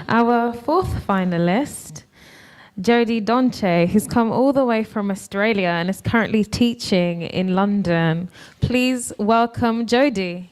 Our fourth finalist, Jody Dontje, who's come all the way from Australia and is currently teaching in London. Please welcome Jody.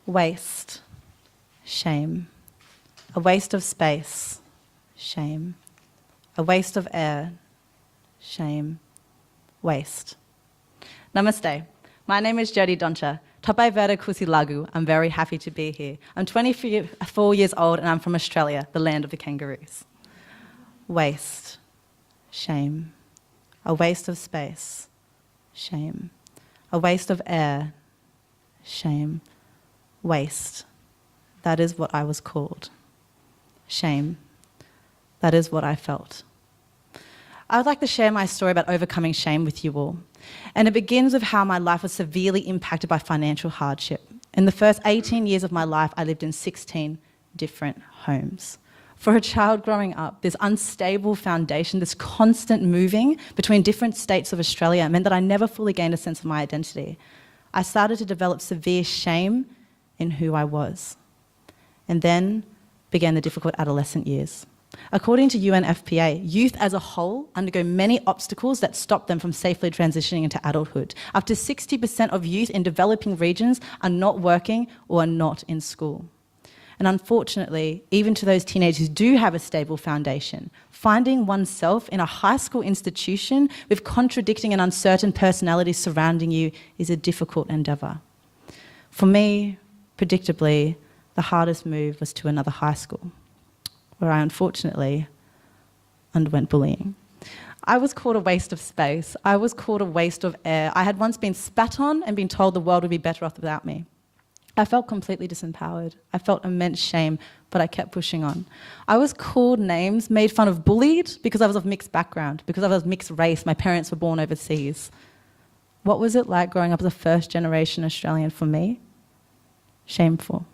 Waste, shame. A waste of space, shame. A waste of air, shame, waste. Namaste. My name is Jody Dontje. Tapai Vera Kusi Lagu. I'm very happy to be here. I'm 24 years old and I'm from Australia, the land of the kangaroos. Waste, shame. A waste of space, shame. A waste of air, shame. Waste. That is what I was called. Shame. That is what I felt. I would like to share my story about overcoming shame with you all. And it begins with how my life was severely impacted by financial hardship. In the first 18 years of my life, I lived in 16 different homes. For a child growing up, this unstable foundation, this constant moving between different states of Australia meant that I never fully gained a sense of my identity. I started to develop severe shame in who I was. And then began the difficult adolescent years. According to UNFPA, youth as a whole undergo many obstacles that stop them from safely transitioning into adulthood. Up to 60% of youth in developing regions are not working or are not in school. And unfortunately, even to those teenagers who do have a stable foundation, finding oneself in a high school institution with contradicting and uncertain personalities surrounding you is a difficult endeavour. For me, predictably, the hardest move was to another high school, where I unfortunately underwent bullying. I was called a waste of space. I was called a waste of air. I had once been spat on and been told the world would be better off without me. I felt completely disempowered. I felt immense shame, but I kept pushing on. I was called names, made fun of, bullied because I was of mixed background, because I was mixed race. My parents were born overseas. What was it like growing up as a first-generation Australian for me? Shameful.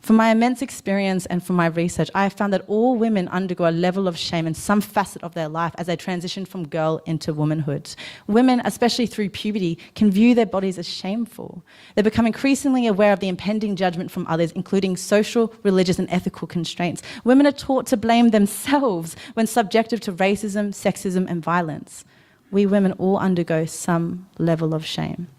From my immense experience and from my research, I have found that all women undergo a level of shame in some facet of their life as they transition from girl into womanhood. Women, especially through puberty, can view their bodies as shameful. They become increasingly aware of the impending judgment from others, including social, religious, and ethical constraints. Women are taught to blame themselves when subjected to racism, sexism, and violence. We women all undergo some level of shame.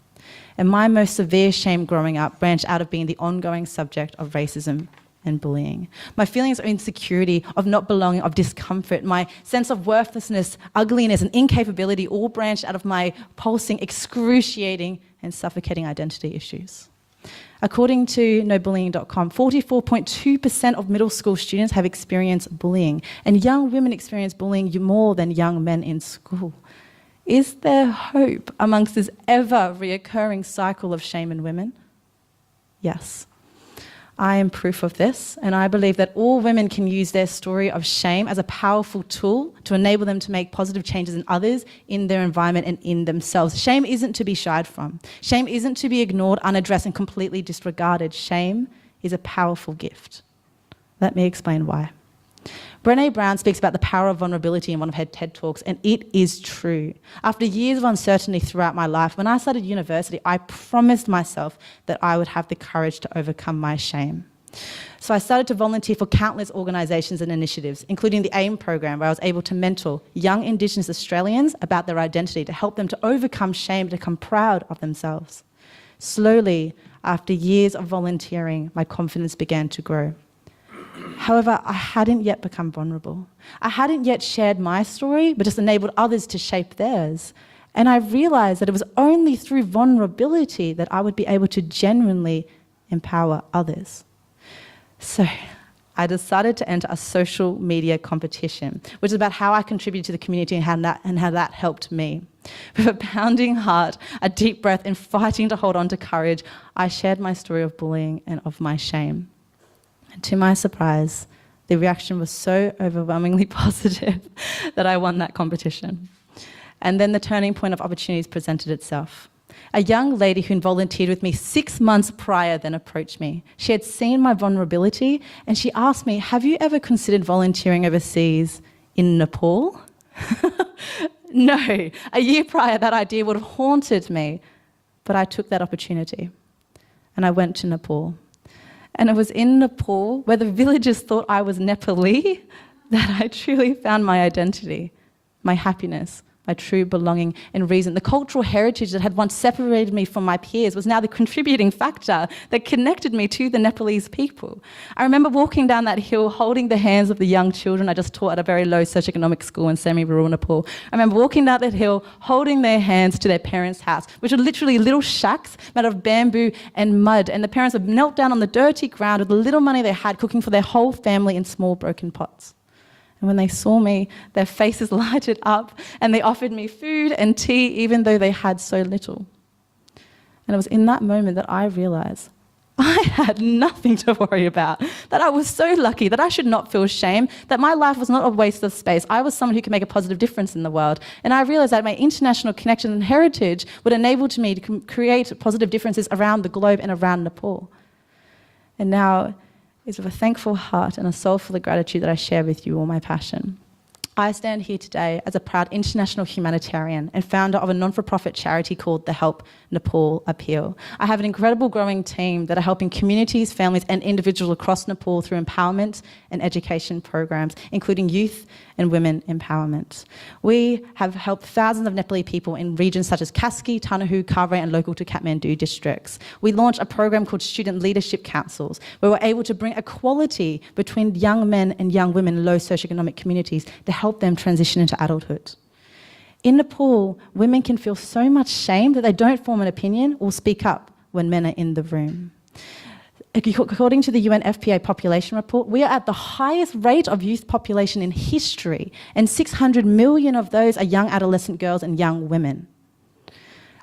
And my most severe shame growing up branched out of being the ongoing subject of racism and bullying. My feelings of insecurity, of not belonging, of discomfort, my sense of worthlessness, ugliness, and incapability all branched out of my pulsing, excruciating, and suffocating identity issues. According to nobullying.com, 44.2% of middle school students have experienced bullying, and young women experience bullying more than young men in school. Is there hope amongst this ever-reoccurring cycle of shame in women? Yes. I am proof of this, and I believe that all women can use their story of shame as a powerful tool to enable them to make positive changes in others, in their environment, and in themselves. Shame isn't to be shied from. Shame isn't to be ignored, unaddressed, and completely disregarded. Shame is a powerful gift. Let me explain why. Brené Brown speaks about the power of vulnerability in one of her TED Talks, and it is true. After years of uncertainty throughout my life, when I started university, I promised myself that I would have the courage to overcome my shame. So I started to volunteer for countless organisations and initiatives, including the AIM program, where I was able to mentor young Indigenous Australians about their identity to help them to overcome shame, to become proud of themselves. Slowly, after years of volunteering, my confidence began to grow. However, I hadn't yet become vulnerable. I hadn't yet shared my story, but just enabled others to shape theirs. And I realised that it was only through vulnerability that I would be able to genuinely empower others. So I decided to enter a social media competition, which is about how I contributed to the community and how that helped me. With a pounding heart, a deep breath, and fighting to hold on to courage, I shared my story of bullying and of my shame. And to my surprise, the reaction was so overwhelmingly positive that I won that competition. And then the turning point of opportunities presented itself. A young lady who volunteered with me 6 months prior then approached me. She had seen my vulnerability and she asked me, have you ever considered volunteering overseas in Nepal? No, a year prior that idea would have haunted me, but I took that opportunity and I went to Nepal. And it was in Nepal, where the villagers thought I was Nepali, that I truly found my identity, my happiness, my true belonging and reason. The cultural heritage that had once separated me from my peers was now the contributing factor that connected me to the Nepalese people. I remember walking down that hill holding the hands of the young children I just taught at a very low socioeconomic school in semi-rural Nepal. I remember walking down that hill holding their hands to their parents' house, which were literally little shacks made of bamboo and mud, and the parents would knelt down on the dirty ground with the little money they had, cooking for their whole family in small broken pots. And when they saw me, their faces lighted up and they offered me food and tea even though they had so little. And it was in that moment that I realised I had nothing to worry about, that I was so lucky, that I should not feel shame, that my life was not a waste of space. I was someone who could make a positive difference in the world. And I realised that my international connection and heritage would enable me to create positive differences around the globe and around Nepal. And now, it's with a thankful heart and a soul full of gratitude that I share with you all my passion. I stand here today as a proud international humanitarian and founder of a non-for-profit charity called the Help Nepal Appeal. I have an incredible growing team that are helping communities, families and individuals across Nepal through empowerment and education programs, including youth and women empowerment. We have helped thousands of Nepali people in regions such as Kaski, Tanahu, Kavre and local to Kathmandu districts. We launched a program called Student Leadership Councils, where we're able to bring equality between young men and young women in low socioeconomic communities to help them transition into adulthood. In Nepal, women can feel so much shame that they don't form an opinion or speak up when men are in the room. According to the UNFPA population report, we are at the highest rate of youth population in history, and 600 million of those are young adolescent girls and young women.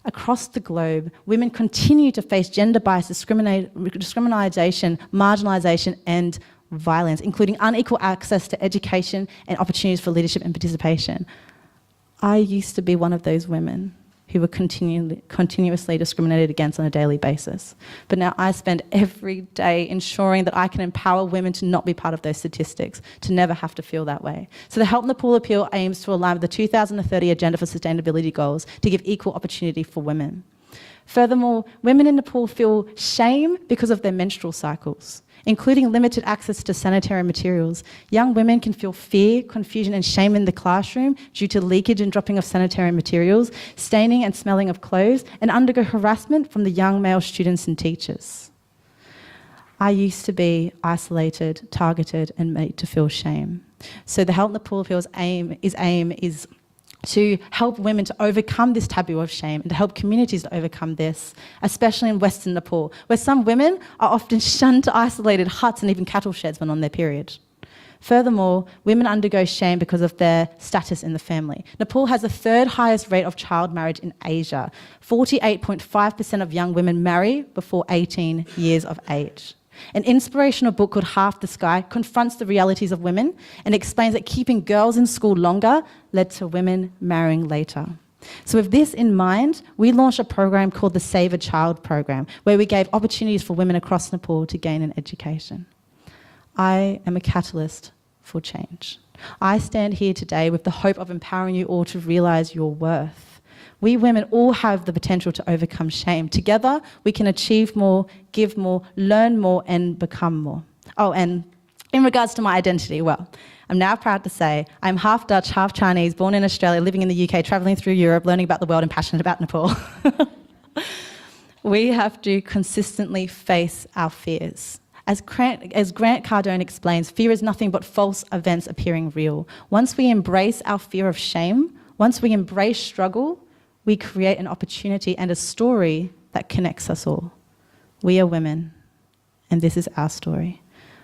Across the globe, women continue to face gender bias, discrimination, marginalisation and violence, including unequal access to education and opportunities for leadership and participation. I used to be one of those women who were continuously discriminated against on a daily basis. But now I spend every day ensuring that I can empower women to not be part of those statistics, to never have to feel that way. So the Help Nepal Appeal aims to align with the 2030 Agenda for Sustainability Goals to give equal opportunity for women. Furthermore, women in Nepal feel shame because of their menstrual cycles, including limited access to sanitary materials. Young women can feel fear, confusion and shame in the classroom due to leakage and dropping of sanitary materials, staining and smelling of clothes, and undergo harassment from the young male students and teachers. I used to be isolated, targeted and made to feel shame. So the Help Nepal Appeal's aim is to help women to overcome this taboo of shame and to help communities to overcome this, especially in Western Nepal, where some women are often shunned to isolated huts and even cattle sheds when on their period. Furthermore, women undergo shame because of their status in the family. Nepal has the third highest rate of child marriage in Asia. 48.5% of young women marry before 18 years of age. An inspirational book called Half the Sky confronts the realities of women and explains that keeping girls in school longer led to women marrying later. So with this in mind, we launched a program called the Save a Child program, where we gave opportunities for women across Nepal to gain an education. I am a catalyst for change. I stand here today with the hope of empowering you all to realise your worth. We women all have the potential to overcome shame. Together, we can achieve more, give more, learn more, and become more. Oh, and in regards to my identity, well, I'm now proud to say I'm half Dutch, half Chinese, born in Australia, living in the UK, travelling through Europe, learning about the world and passionate about Nepal. We have to consistently face our fears. As Grant Cardone explains, fear is nothing but false events appearing real. Once we embrace our fear of shame, once we embrace struggle, we create an opportunity and a story that connects us all. We are women, and this is our story.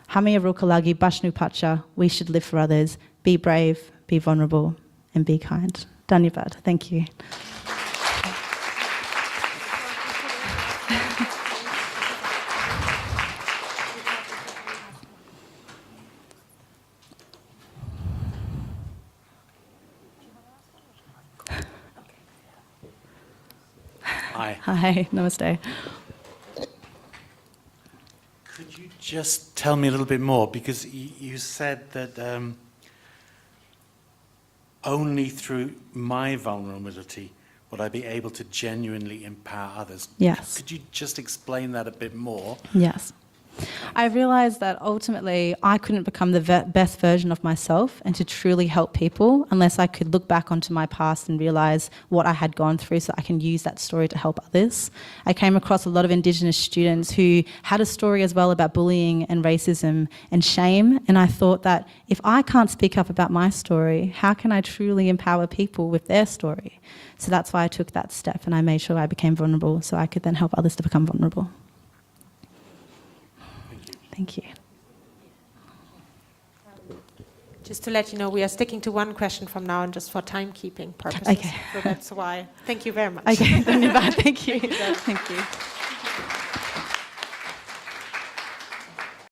Hamia Rukalagi Bashnu Pacha, we should live for others, be brave, be vulnerable, and be kind. Dhanyavad. Thank you. Hi. Hi, namaste. Could you just tell me a little bit more? Because you said that only through my vulnerability would I be able to genuinely empower others. Yes. Could you just explain that a bit more? Yes. I realised that ultimately I couldn't become the best version of myself and to truly help people unless I could look back onto my past and realise what I had gone through so I can use that story to help others. I came across a lot of Indigenous students who had a story as well about bullying and racism and shame, and I thought that if I can't speak up about my story, how can I truly empower people with their story? So that's why I took that step and I made sure I became vulnerable so I could then help others to become vulnerable. Thank you. Just to let you know, we are sticking to one question from now on just for timekeeping purposes. Okay. So that's why. Thank you very much. Okay, thank you. Thank you.